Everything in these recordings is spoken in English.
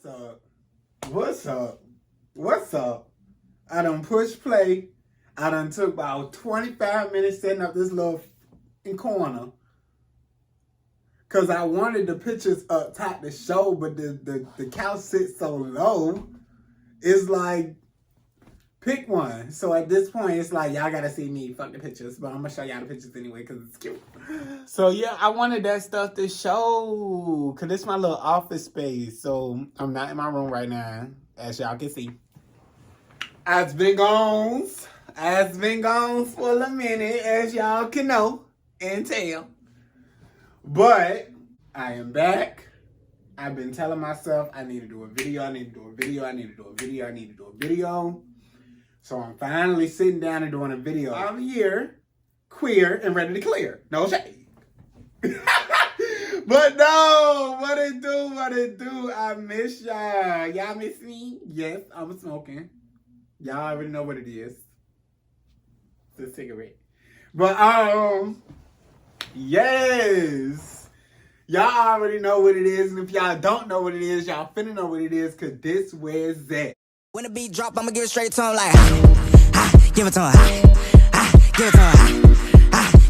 What's up? What's up? What's up? I done push play. I done took about 25 minutes setting up this little corner. Cause I wanted the pictures up top to show, but the couch sits so low. It's like, pick one. So at this point, it's like, y'all gotta see me. Fuck the pictures. But I'm gonna show y'all the pictures anyway, because it's cute. So yeah, I wanted that stuff to show. Because it's my little office space. So I'm not in my room right now, as y'all can see. I've been gone for a minute, as y'all can know and tell. But I am back. I've been telling myself I need to do a video, I need to do a video, I need to do a video, I need to do a video. So I'm finally sitting down and doing a video. I'm here, queer and ready to clear. No shade. But no, what it do? I miss y'all. Y'all miss me? Yes, I'm smoking. Y'all already know what it is. It's a cigarette. But yes. Y'all already know what it is. And if y'all don't know what it is, y'all finna know what it is, cause this where's that. When the beat drop, I'ma give it straight to him like give it to him, give it to him,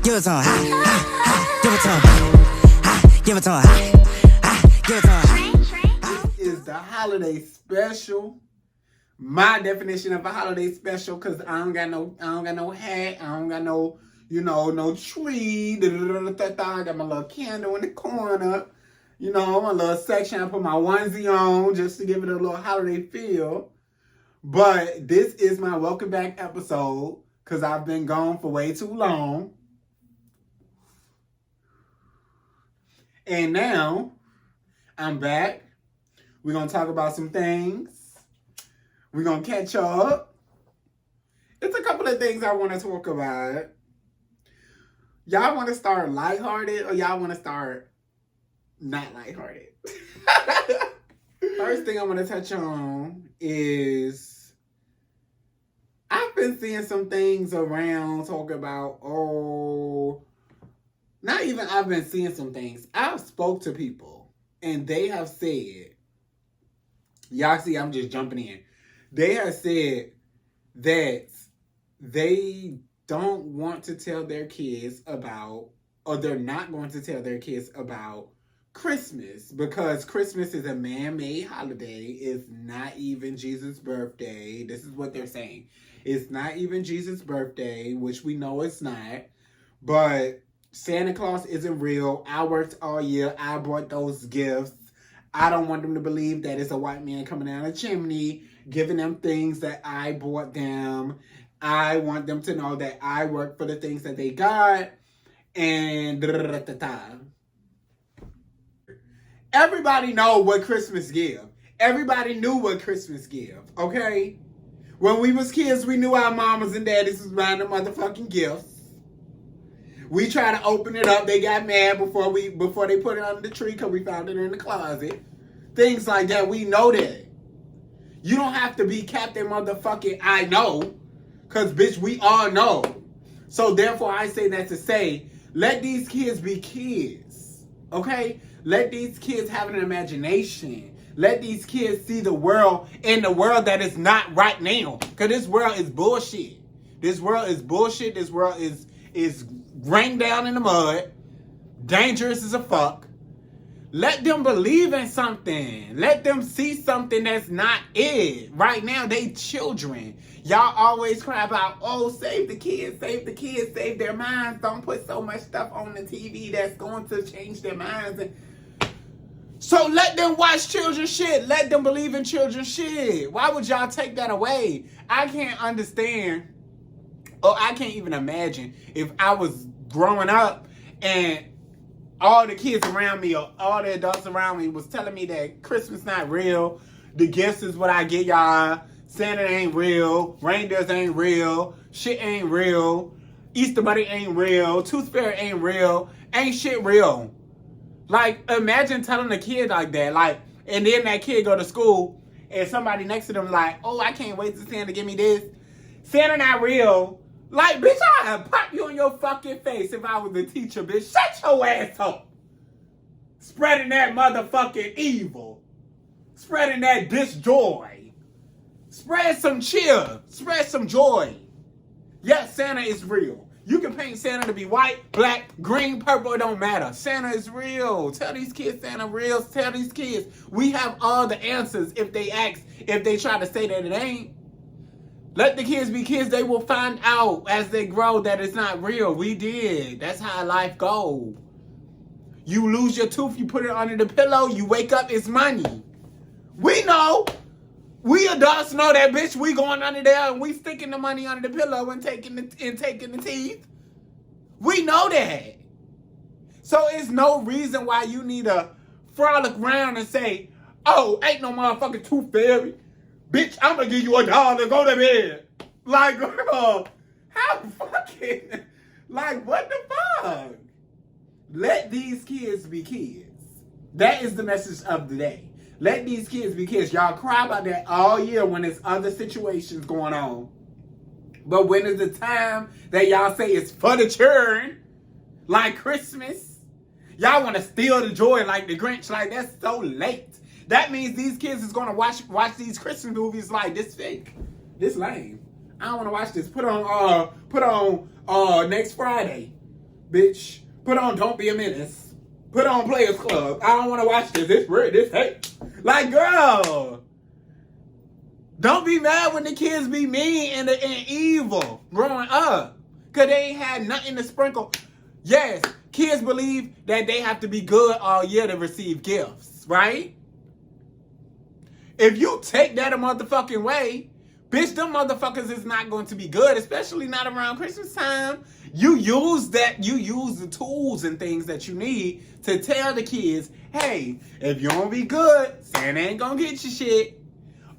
give it to him, give it to him, give it to him, give it to him. This is the holiday special. My definition of a holiday special, cause I don't got no hat, I don't got no, no tree. I got my little candle in the corner. My little section. I put my onesie on just to give it a little holiday feel. But this is my welcome back episode because I've been gone for way too long. And now I'm back. We're going to talk about some things. We're going to catch up. It's a couple of things I want to talk about. Y'all want to start lighthearted or y'all want to start not lighthearted? First thing I want to touch on is I've been seeing some things around talking about, not even I've been seeing some things. I've spoke to people and they have said, y'all see I'm just jumping in. They have said that they don't want to tell their kids about, or they're not going to tell their kids about Christmas because Christmas is a man-made holiday. It's not even Jesus' birthday. This is what they're saying. It's not even Jesus' birthday, which we know it's not. But Santa Claus isn't real. I worked all year. I bought those gifts. I don't want them to believe that it's a white man coming down a chimney, giving them things that I bought them. I want them to know that I work for the things that they got. And everybody know what Christmas give. Everybody knew what Christmas give, okay? When we was kids, we knew our mamas and daddies was buying the motherfucking gifts. We tried to open it up. They got mad before they put it under the tree because we found it in the closet. Things like that. We know that. You don't have to be Captain Motherfucking I know. Because, bitch, we all know. So, therefore, I say that to say, let these kids be kids. Okay? Let these kids have an imagination. Let these kids see the world in the world that is not right now. Because this world is bullshit. This world is bullshit. This world is rained down in the mud. Dangerous as a fuck. Let them believe in something. Let them see something that's not it. Right now, they children. Y'all always cry about, save the kids, save their minds. Don't put so much stuff on the TV that's going to change their minds. So let them watch children's shit. Let them believe in children's shit. Why would y'all take that away? I can't understand, or I can't even imagine if I was growing up and all the kids around me or all the adults around me was telling me that Christmas not real. The gifts is what I get y'all. Santa ain't real. Reindeers ain't real. Shit ain't real. Easter Bunny ain't real. Tooth Fairy ain't real. Ain't shit real. Like, imagine telling a kid like that. Like, and then that kid go to school and somebody next to them like, I can't wait for Santa to give me this. Santa not real. Like, bitch, I'd pop you in your fucking face if I was the teacher, bitch. Shut your ass up. Spreading that motherfucking evil. spreading that disjoy. Spread some cheer. Spread some joy. Yes, Santa is real. You can paint Santa to be white, black, green, purple. It don't matter. Santa is real. Tell these kids Santa real. Tell these kids we have all the answers if they ask, if they try to say that it ain't. Let the kids be kids. They will find out as they grow that it's not real. We did. That's how life goes. You lose your tooth, you put it under the pillow, you wake up, it's money. We know. We adults know that, bitch. We going under there and we sticking the money under the pillow and taking the teeth. We know that. So it's no reason why you need to frolic around and say, oh, ain't no motherfucking tooth fairy. Bitch, I'm gonna give you $1 to go to bed. Like, girl, how fucking, like, what the fuck? Let these kids be kids. That is the message of the day. Let these kids be kids. Y'all cry about that all year when there's other situations going on. But when is the time that y'all say it's for the children, like Christmas, y'all want to steal the joy like the Grinch. Like, that's so late. That means these kids is going to watch these Christmas movies like, this fake. This lame. I don't want to watch this. Put on next Friday, bitch. Put on Don't Be a Menace. Put on Players Club. I don't want to watch this. This fake. Like, girl, don't be mad when the kids be mean and evil growing up. Because they ain't had nothing to sprinkle. Yes, kids believe that they have to be good all year to receive gifts, right? If you take that a motherfucking way, bitch, them motherfuckers is not going to be good, especially not around Christmas time. You use the tools and things that you need to tell the kids, hey, if you don't be good, Santa ain't gonna get you shit.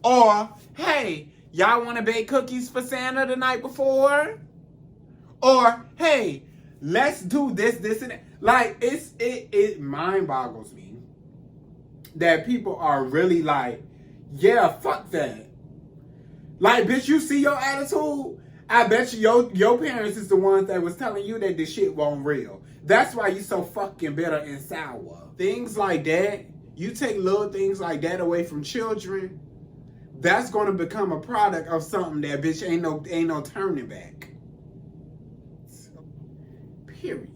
Or, hey, y'all want to bake cookies for Santa the night before? Or, hey, let's do this, and that. Like, it mind boggles me that people are really like, yeah, fuck that. Like, bitch, you see your attitude? I bet you your parents is the ones that was telling you that this shit wasn't real. That's why you so fucking bitter and sour. Things like that, you take little things like that away from children, that's going to become a product of something that, bitch, ain't no turning back. Period.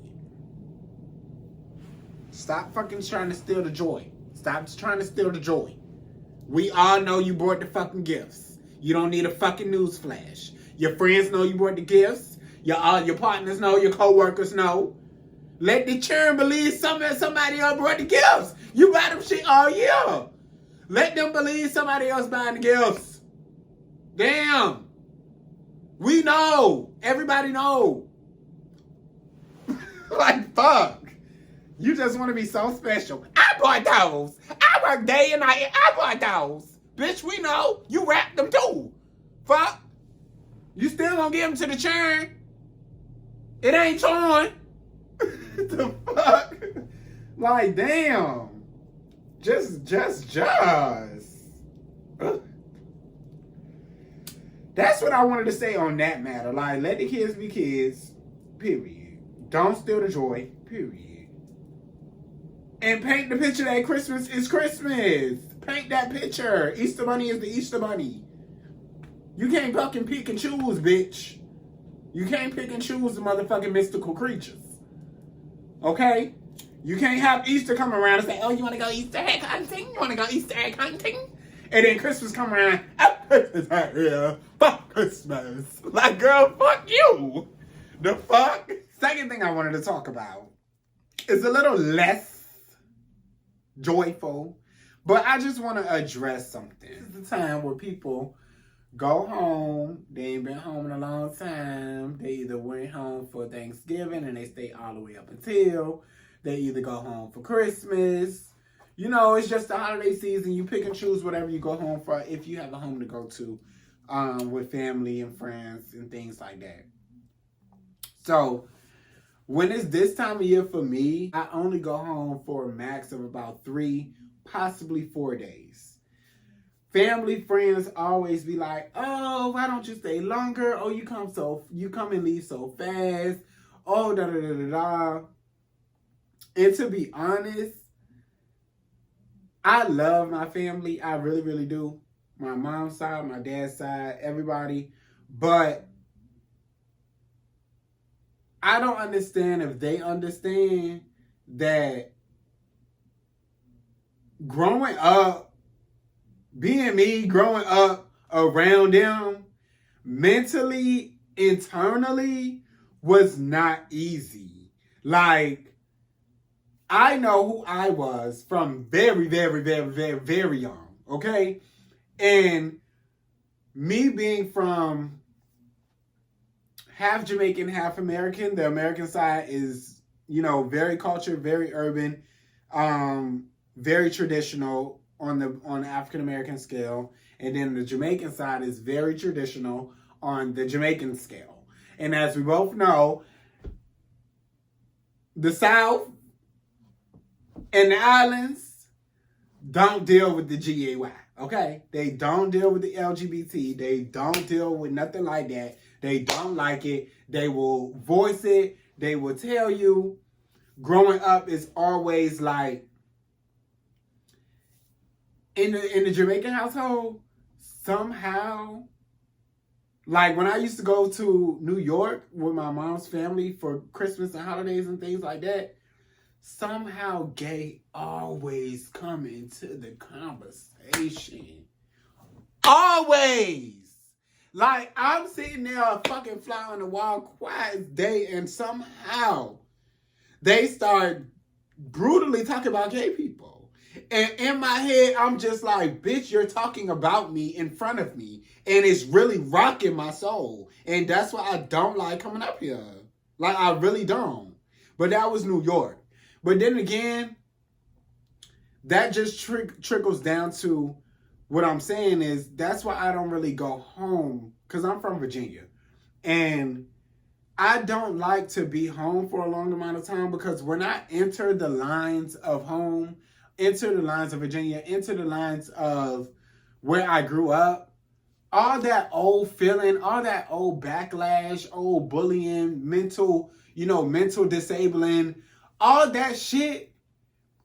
Stop fucking trying to steal the joy. Stop trying to steal the joy. We all know you brought the fucking gifts. You don't need a fucking news flash. Your friends know you brought the gifts. Your partners know. Your co-workers know. Let the children believe somebody else brought the gifts. You buy them shit all year. Let them believe somebody else buying the gifts. Damn. We know. Everybody know. Like, fuck. You just want to be so special. I bought those. I work day and night. I bought those. Bitch, we know. You wrapped them too. Fuck. You still gonna give them to the churn? It ain't torn. The fuck? Like, damn. Just. Ugh. That's what I wanted to say on that matter. Like, let the kids be kids. Period. Don't steal the joy. Period. And paint the picture that Christmas is Christmas. Paint that picture. Easter Bunny is the Easter Bunny. You can't fucking pick and choose, bitch. You can't pick and choose the motherfucking mystical creatures. Okay? You can't have Easter come around and say, oh, you want to go Easter egg hunting? You want to go Easter egg hunting? And then Christmas come around, oh, Christmas right here. Fuck Christmas. Like, girl, fuck you. The fuck? Second thing I wanted to talk about is a little less joyful, but I just want to address something. This is the time where people go home. They ain't been home in a long time. They either went home for Thanksgiving and they stay all the way up until. They either go home for Christmas. You know, it's just the holiday season. You pick and choose whatever you go home for if you have a home to go to with family and friends and things like that. So, when it's this time of year for me, I only go home for a max of about 3, possibly 4 days. Family, friends always be like, oh, why don't you stay longer? Oh, you come and leave so fast. Oh, da-da-da-da-da. And to be honest, I love my family. I really, really do. My mom's side, my dad's side, everybody. But I don't understand if they understand that growing up, being me, growing up around them, mentally, internally, was not easy. Like, I know who I was from very, very, very, very, very young, okay? And me being from half Jamaican, half American, the American side is, very cultured, very urban, very traditional on the African American scale. And then the Jamaican side is very traditional on the Jamaican scale. And as we both know, the South and the islands don't deal with the GAY, okay? They don't deal with the LGBT. They don't deal with nothing like that. They don't like it. They will voice it. They will tell you. Growing up is always like, in the Jamaican household, somehow, like when I used to go to New York with my mom's family for Christmas and holidays and things like that, somehow gay always come into the conversation. Always. Like, I'm sitting there a fucking fly on the wall quiet as day, and somehow they start brutally talking about gay people. And in my head, I'm just like, bitch, you're talking about me in front of me. And it's really rocking my soul. And that's why I don't like coming up here. Like, I really don't. But that was New York. But then again, that just trickles down to what I'm saying is that's why I don't really go home, because I'm from Virginia. And I don't like to be home for a long amount of time, because when I enter the lines of home, enter the lines of Virginia, enter the lines of where I grew up, all that old feeling, all that old backlash, old bullying, mental disabling, all that shit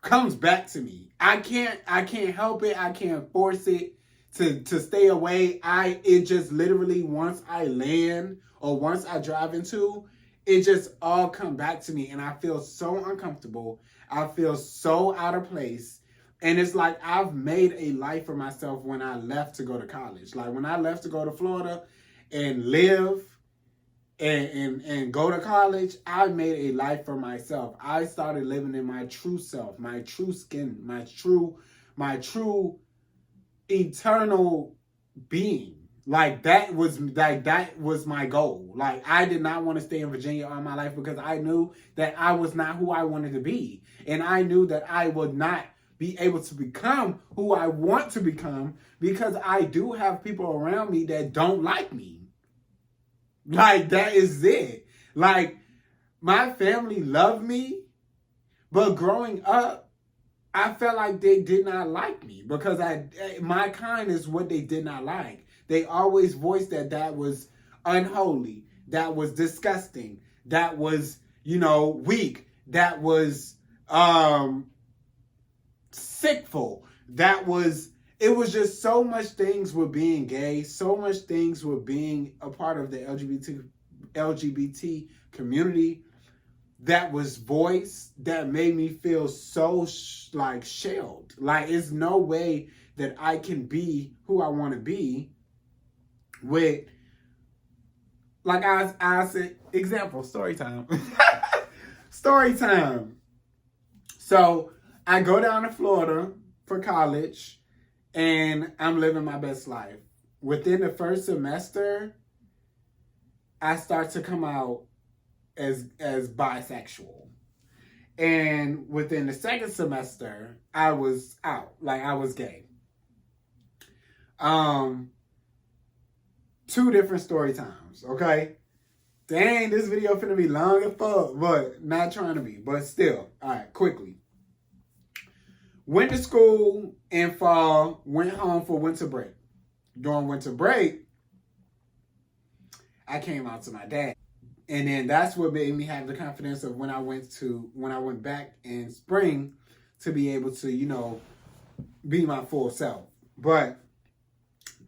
comes back to me. I can't help it. I can't force it to stay away. It just literally, once I land or once I drive into, it just all come back to me, and I feel so uncomfortable. I feel so out of place. And it's like I've made a life for myself when I left to go to college. Like when I left to go to Florida and live and go to college, I made a life for myself. I started living in my true self, my true skin, my true eternal being. That was my goal. Like, I did not want to stay in Virginia all my life, because I knew that I was not who I wanted to be. And I knew that I would not be able to become who I want to become, because I do have people around me that don't like me. Like, that is it. Like, my family loved me, but growing up, I felt like they did not like me, because my kind is what they did not like. They always voiced that was unholy, that was disgusting, that was, weak, that was sickful, it was just so much things with being gay, so much things with being a part of the LGBT community that was voiced that made me feel so shelled. Like, it's no way that I can be who I want to be with, like I said, example, story time. Story time. So I go down to Florida for college, and I'm living my best life. Within the first semester, I start to come out as bisexual. And within the second semester, I was out. Like, I was gay. 2 different story times, okay? Dang, this video finna be long as fuck, but not trying to be. But still, all right, quickly. Went to school in fall, went home for winter break. During winter break, I came out to my dad. And then that's what made me have the confidence of when I went back in spring to be able to, be my full self. But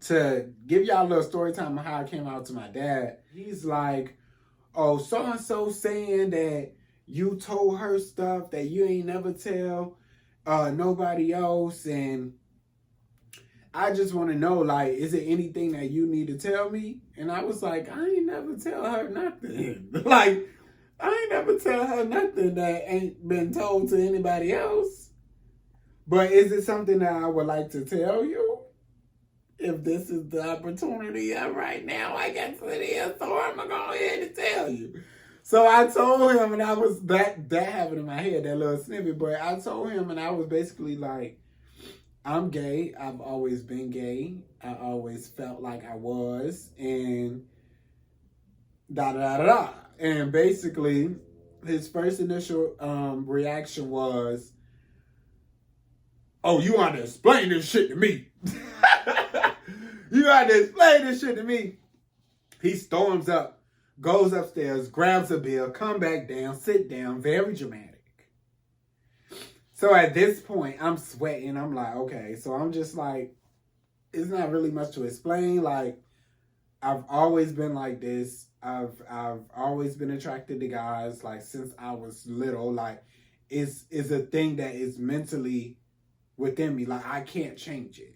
to give y'all a little story time on how I came out to my dad, he's like, oh, so-and-so saying that you told her stuff that you ain't never tell nobody else, and I just want to know, like, is it anything that you need to tell me? And I was like, I ain't never tell her nothing. Like, I ain't never tell her nothing that ain't been told to anybody else. But is it something that I would like to tell you? If this is the opportunity right now, I guess it is. So I'm going to go ahead and tell you. So I told him, and I was, that happened in my head, that little snippet. But I told him, and I was basically like, I'm gay. I've always been gay. I always felt like I was. And da-da-da-da-da. And basically, his first initial reaction was, oh, you want to explain this shit to me? You got to explain this shit to me. He storms up, goes upstairs, grabs a beer, come back down, sit down, very dramatic. So at this point, I'm sweating. I'm like, okay. So I'm just like, it's not really much to explain. Like, I've always been like this. I've always been attracted to guys, like, since I was little. Like, it's a thing that is mentally within me. Like, I can't change it.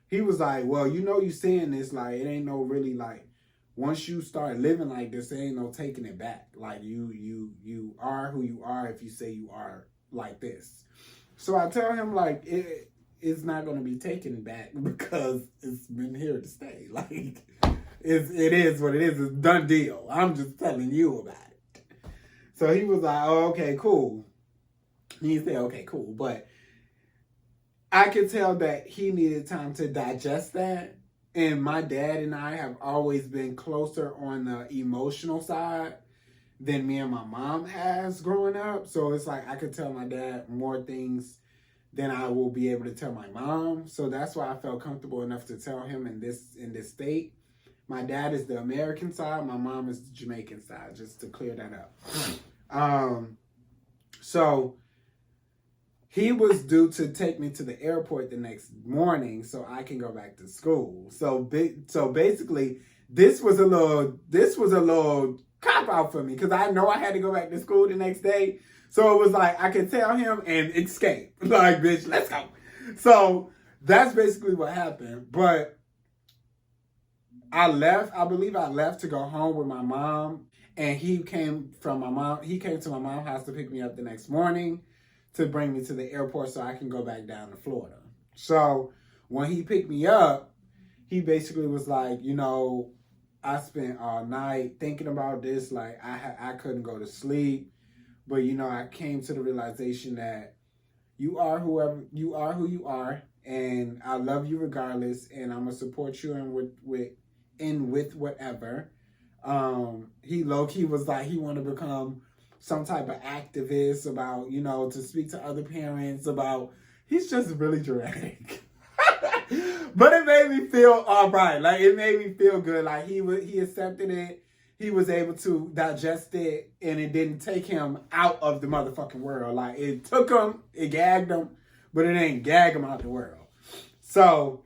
He was like, well, you saying this, like, it ain't no really, like, once you start living like this, there ain't no taking it back. Like, you are who you are if you say you are like this. So I tell him, like, it's not going to be taken back because it's been here to stay. Like, it is what it is. It's a done deal. I'm just telling you about it. So he was like, oh, okay, cool. He said, okay, cool. But I could tell that he needed time to digest that. And my dad and I have always been closer on the emotional side than me and my mom has growing up. So it's like I could tell my dad more things than I will be able to tell my mom. So that's why I felt comfortable enough to tell him in this state. My dad is the American side. My mom is the Jamaican side, just to clear that up. So he was due to take me to the airport the next morning so I can go back to school. So basically, this was a little cop out for me because I know I had to go back to school the next day. So it was like I could tell him and escape. Like, bitch, let's go. So that's basically what happened. But I believe I left to go home with my mom. And he came to my mom's house to pick me up the next morning to bring me to the airport so I can go back down to Florida. So when he picked me up, he basically was like, I spent all night thinking about this. Like, I couldn't go to sleep. But, I came to the realization that you are who you are. And I love you regardless. And I'm going to support you with whatever. He low-key was like, he wanted to become some type of activist about, to speak to other parents about, he's just really dramatic. But it made me feel all right. Like, it made me feel good. Like, he accepted it. He was able to digest it, and it didn't take him out of the motherfucking world. Like, it took him, it gagged him, but it ain't gag him out the world. So,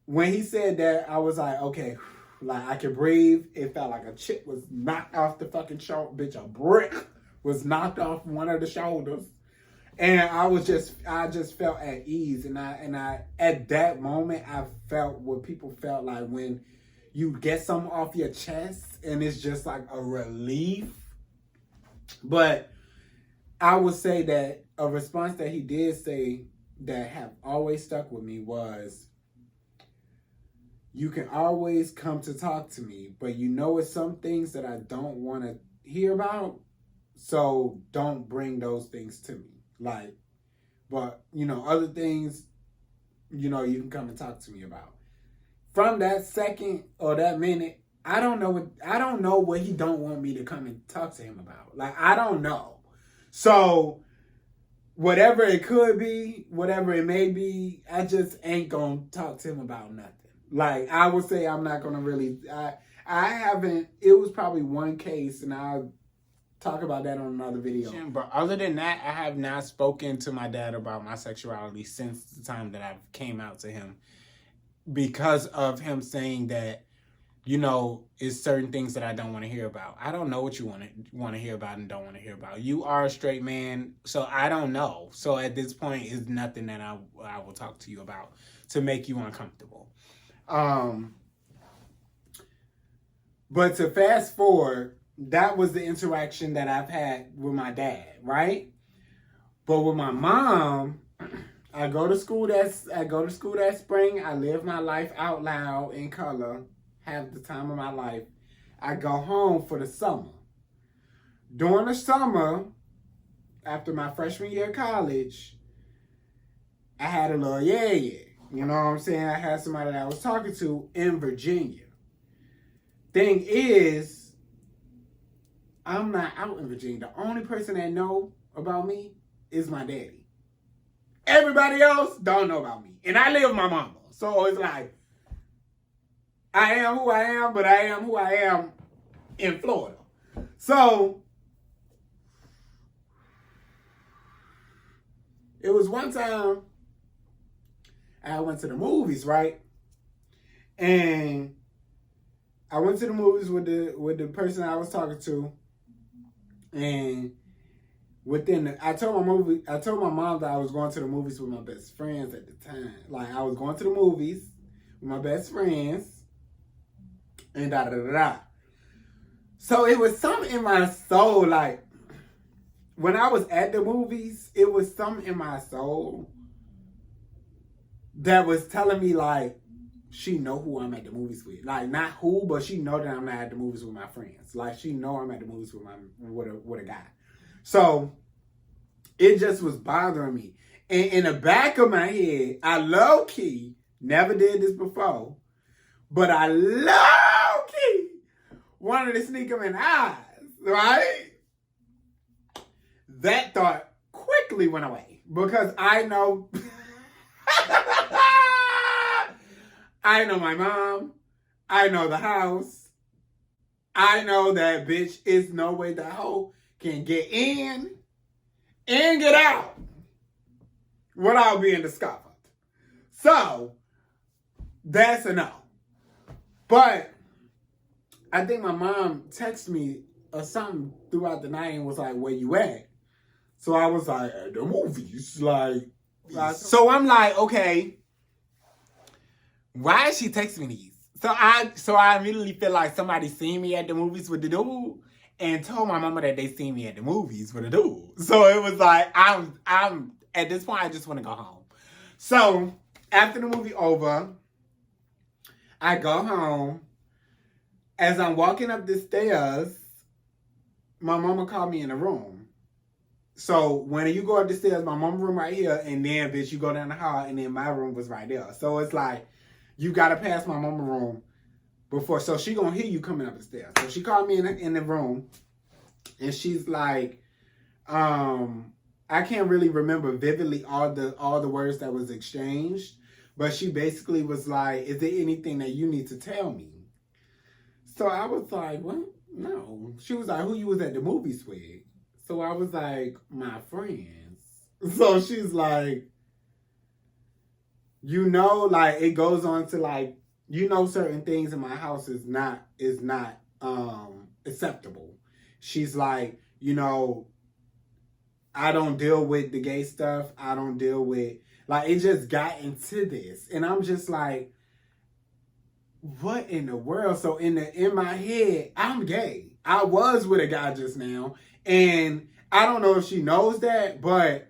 when he said that, I was like, okay, like, I could breathe. It felt like a chip was knocked off the fucking shoulder. Bitch, a brick was knocked off one of the shoulders. And I just felt at ease. And I at that moment, I felt what people felt like when you get something off your chest and it's just like a relief. But I would say that a response that he did say that have always stuck with me was, you can always come to talk to me, but it's some things that I don't want to hear about, so don't bring those things to me. Like, but, other things, you can come and talk to me about. From that second or that minute, I don't know what he don't want me to come and talk to him about. Like, I don't know. So whatever it could be, whatever it may be, I just ain't gonna talk to him about nothing. Like, I would say I'm not gonna really, I haven't, it was probably one case, and talk about that on another video. But other than that, I have not spoken to my dad about my sexuality since the time that I came out to him, because of him saying that, you know, it's certain things that I don't want to hear about. I don't know what you want to hear about and don't want to hear about. You are a straight man, so I don't know. So at this point, it's nothing that I will talk to you about to make you uncomfortable. But to fast forward, that was the interaction that I've had with my dad, right? But with my mom, I go to school that spring. I live my life out loud in color, have the time of my life. I go home for the summer. During the summer, after my freshman year of college, I had a little yeah. You know what I'm saying? I had somebody that I was talking to in Virginia. Thing is, I'm not out in Virginia. The only person that know about me is my daddy. Everybody else don't know about me. And I live with my mama. So it's like, I am who I am, but I am who I am in Florida. So, it was one time I went to the movies, right? And I went to the movies with the person I was talking to. And I told my mom that I was going to the movies with my best friends at the time. Like, I was going to the movies with my best friends and da-da-da-da. So it was something in my soul, like, when I was at the movies, it was something in my soul that was telling me, like, she know who I'm at the movies with. Like, not who, but she know that I'm not at the movies with my friends. Like, she know I'm at the movies with a guy. So, it just was bothering me. And in the back of my head, I low-key, never did this before, but I low-key wanted to sneak him in the eyes, right? That thought quickly went away because I know... I know my mom. I know the house. I know that bitch is no way that hoe can get in and get out without being discovered. So, that's a no. But I think my mom texted me or something throughout the night and was like, where you at? So I was like, at the movies. Like, so I'm like, okay. Why is she texting me these? So I immediately feel like somebody seen me at the movies with the dude and told my mama that they seen me at the movies with the dude. So it was like, I'm at this point, I just want to go home. So after the movie over, I go home. As I'm walking up the stairs, my mama called me in the room. So when you go up the stairs, my mama's room right here, and then, bitch, you go down the hall, and then my room was right there. So it's like, you got to pass my mama room before. So she going to hear you coming up the stairs. So she called me in the room. And she's like, I can't really remember vividly all the words that was exchanged. But she basically was like, is there anything that you need to tell me? So I was like, what? No. She was like, who you was at the movies with? So I was like, my friends. So she's like, you know, like, it goes on to, like, you know, certain things in my house is not acceptable. She's like, you know, I don't deal with the gay stuff. I don't deal with, like, it just got into this. And I'm just like, what in the world? So in my head, I'm gay. I was with a guy just now. And I don't know if she knows that, but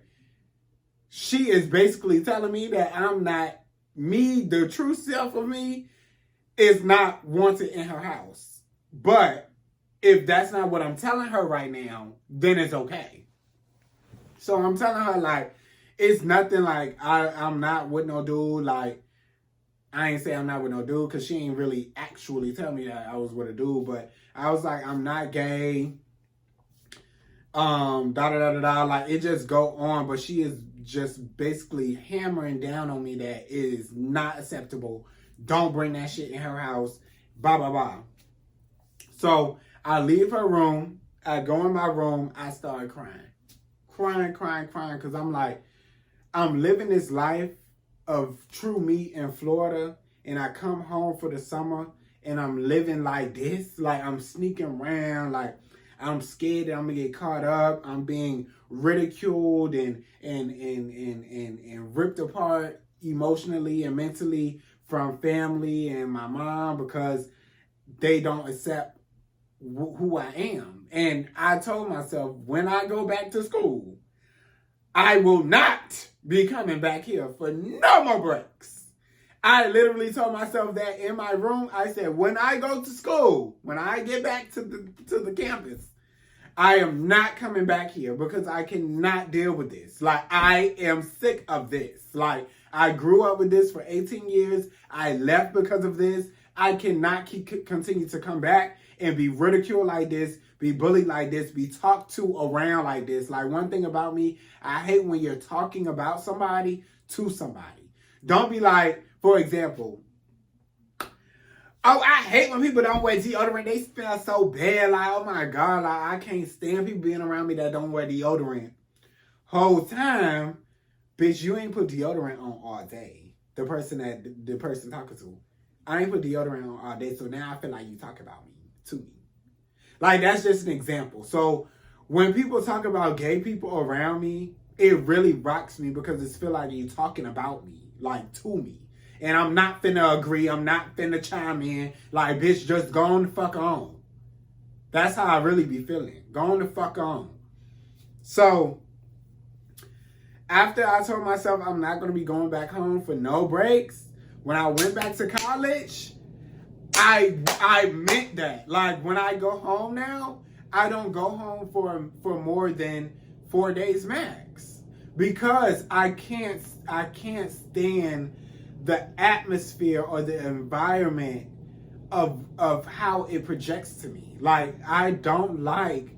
she is basically telling me that I'm not me, the true self of me is not wanted in her house. But if that's not what I'm telling her right now, then it's okay. So I'm telling her, like, it's nothing like I'm not with no dude. Like, I ain't say I'm not with no dude because she ain't really actually tell me that I was with a dude. But I was like, I'm not gay. Da-da-da-da-da. Like, it just go on. But she is just basically hammering down on me that it is not acceptable. Don't bring that shit in her house. Blah, blah, blah. So I leave her room. I go in my room, I start crying. Crying, because I'm like, I'm living this life of true me in Florida, and I come home for the summer, and I'm living like this. Like, I'm sneaking around, like, I'm scared that I'm gonna get caught up. I'm being ridiculed and ripped apart emotionally and mentally from family and my mom because they don't accept who I am. And I told myself, when I go back to school, I will not be coming back here for no more breaks. I literally told myself that in my room. I said, when I go to school, when I get back to the campus, I am not coming back here because I cannot deal with this. Like, I am sick of this. Like, I grew up with this for 18 years. I left because of this. I cannot continue to come back and be ridiculed like this, be bullied like this, be talked to around like this. Like, one thing about me, I hate when you're talking about somebody to somebody. Don't be like, for example, oh, I hate when people don't wear deodorant. They smell so bad. Like, oh my God, like, I can't stand people being around me that don't wear deodorant. Whole time, bitch, you ain't put deodorant on all day. The person talking to. I ain't put deodorant on all day, so now I feel like you talk about me, to me. Like, that's just an example. So, when people talk about gay people around me, it really rocks me because it feel like you're talking about me, like, to me. And I'm not finna agree. I'm not finna chime in. Like, bitch, just go on the fuck on. That's how I really be feeling. Go on the fuck on. So, after I told myself I'm not going to be going back home for no breaks, when I went back to college, I meant that. Like, when I go home now, I don't go home for more than 4 days max. Because I can't stand the atmosphere or the environment of how it projects to me. Like, I don't like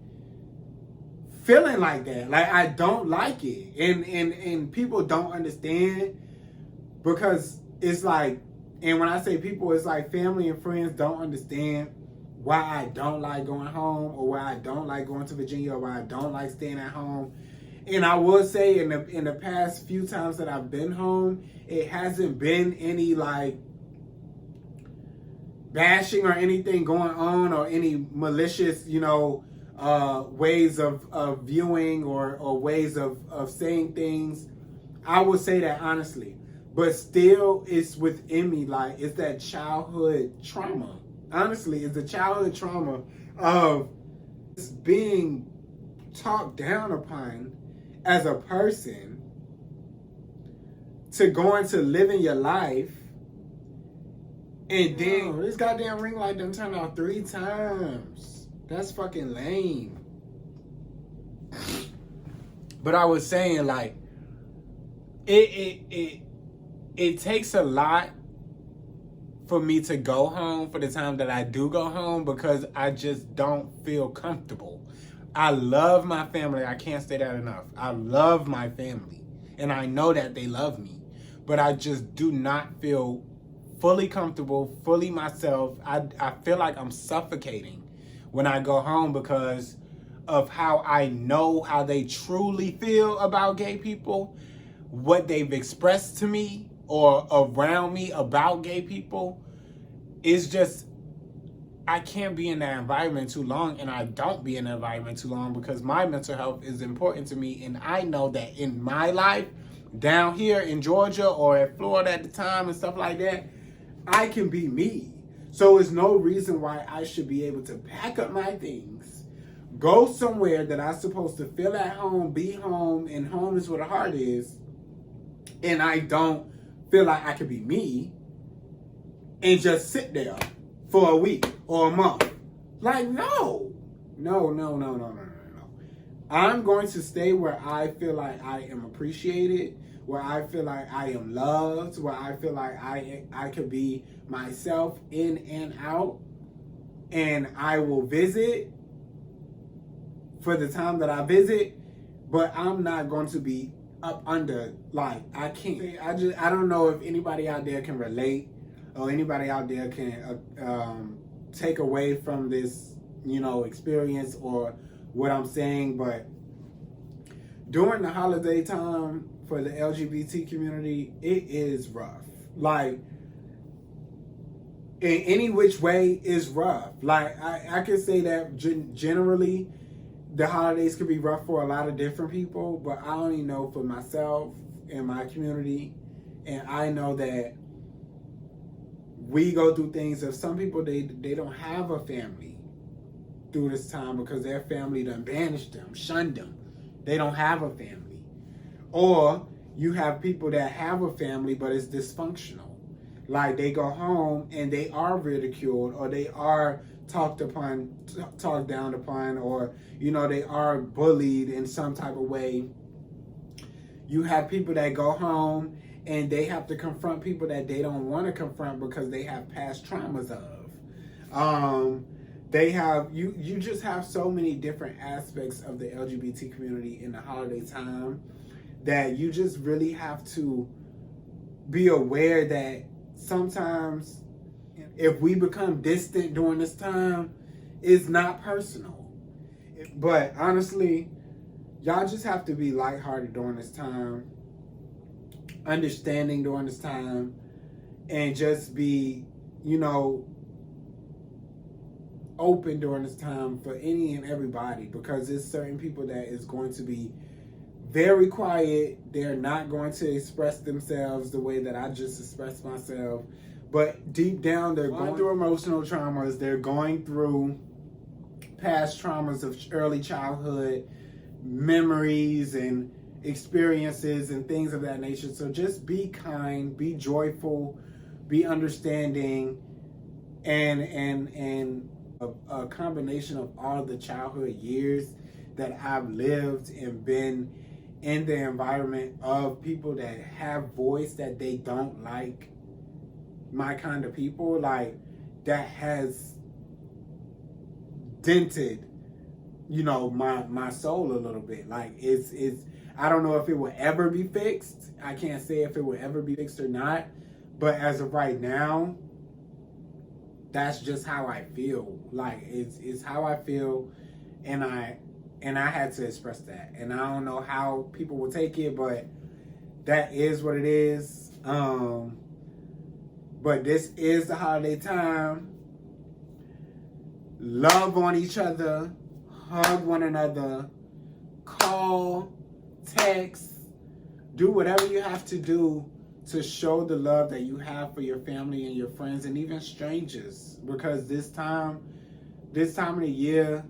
feeling like that. Like, I don't like it. And people don't understand because it's like, and when I say people, it's like family and friends don't understand why I don't like going home or why I don't like going to Virginia or why I don't like staying at home. And I will say in the past few times that I've been home, it hasn't been any like bashing or anything going on or any malicious, ways of viewing or ways of saying things. I would say that honestly. But still, it's within me. Like, it's that childhood trauma. Honestly, it's the childhood trauma of being talked down upon as a person to go into living your life, and then this goddamn ring light done turned off 3 times. That's fucking lame. But I was saying, like, it takes a lot for me to go home for the time that I do go home because I just don't feel comfortable. I love my family. I can't say that enough. I love my family. And I know that they love me. But I just do not feel fully comfortable, fully myself. I feel like I'm suffocating when I go home because of how I know how they truly feel about gay people, what they've expressed to me or around me about gay people. Is just, I can't be in that environment too long, and I don't be in that environment too long because my mental health is important to me, and I know that in my life, down here in Georgia or at Florida at the time and stuff like that, I can be me. So there's no reason why I should be able to pack up my things, go somewhere that I'm supposed to feel at home, be home, and home is where the heart is, and I don't feel like I can be me, and just sit there for a week or a month. Like, no. I'm going to stay where I feel like I am appreciated, where I feel like I am loved, where I feel like I could be myself in and out. And I will visit for the time that I visit, but I'm not going to be up under, like, I can't. I don't know if anybody out there can relate or anybody out there can take away from this, experience or what I'm saying, but during the holiday time for the LGBT community, it is rough. Like, in any which way is rough. Like, I can say that generally the holidays could be rough for a lot of different people, but I only know for myself and my community, and I know that we go through things of some people, they don't have a family through this time because their family done banished them, shunned them. They don't have a family. Or you have people that have a family but it's dysfunctional. Like, they go home and they are ridiculed, or they are talked down upon, or, you know, they are bullied in some type of way. You have people that go home and they have to confront people that they don't want to confront because they have past traumas of. They have, you just have so many different aspects of the LGBT community in the holiday time that you just really have to be aware that sometimes if we become distant during this time, it's not personal. But honestly, y'all just have to be lighthearted during this time, understanding during this time, and just be, you know, open during this time for any and everybody, because there's certain people that is going to be very quiet. They're not going to express themselves the way that I just expressed myself, but deep down they're going through emotional traumas. They're going through past traumas of early childhood memories and experiences and things of that nature. So just be kind, be joyful, be understanding, and a combination of all the childhood years that I've lived and been in the environment of people that have voice that they don't like my kind of people, like, that has dented, you know, my soul a little bit. Like, it's I don't know if it will ever be fixed. I can't say if it will ever be fixed or not, but as of right now, that's just how I feel. Like, it's how I feel, and I had to express that. And I don't know how people will take it, but that is what it is. But this is the holiday time. Love on each other, hug one another, call, text, do whatever you have to do to show the love that you have for your family and your friends and even strangers. Because this time of the year,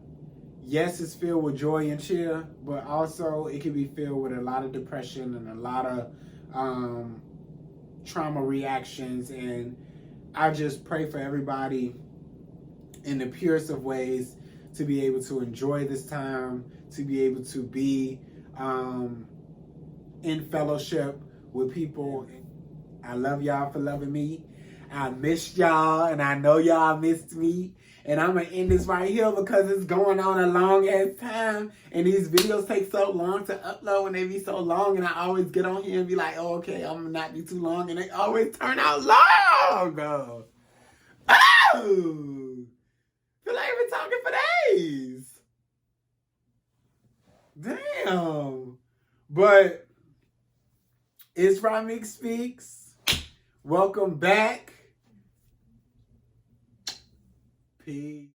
yes, it's filled with joy and cheer, but also it can be filled with a lot of depression and a lot of trauma reactions. And I just pray for everybody in the purest of ways to be able to enjoy this time, to be able to be in fellowship with people. I love y'all for loving me. I missed y'all, and I know y'all missed me. And I'm going to end this right here because it's going on a long ass time. And these videos take so long to upload, and they be so long. And I always get on here and be like, oh, okay, I'm going to not be too long. And they always turn out long. Oh! Feel like I've been talking for days. Damn. But it's Ramik Speaks. Welcome back. Peace.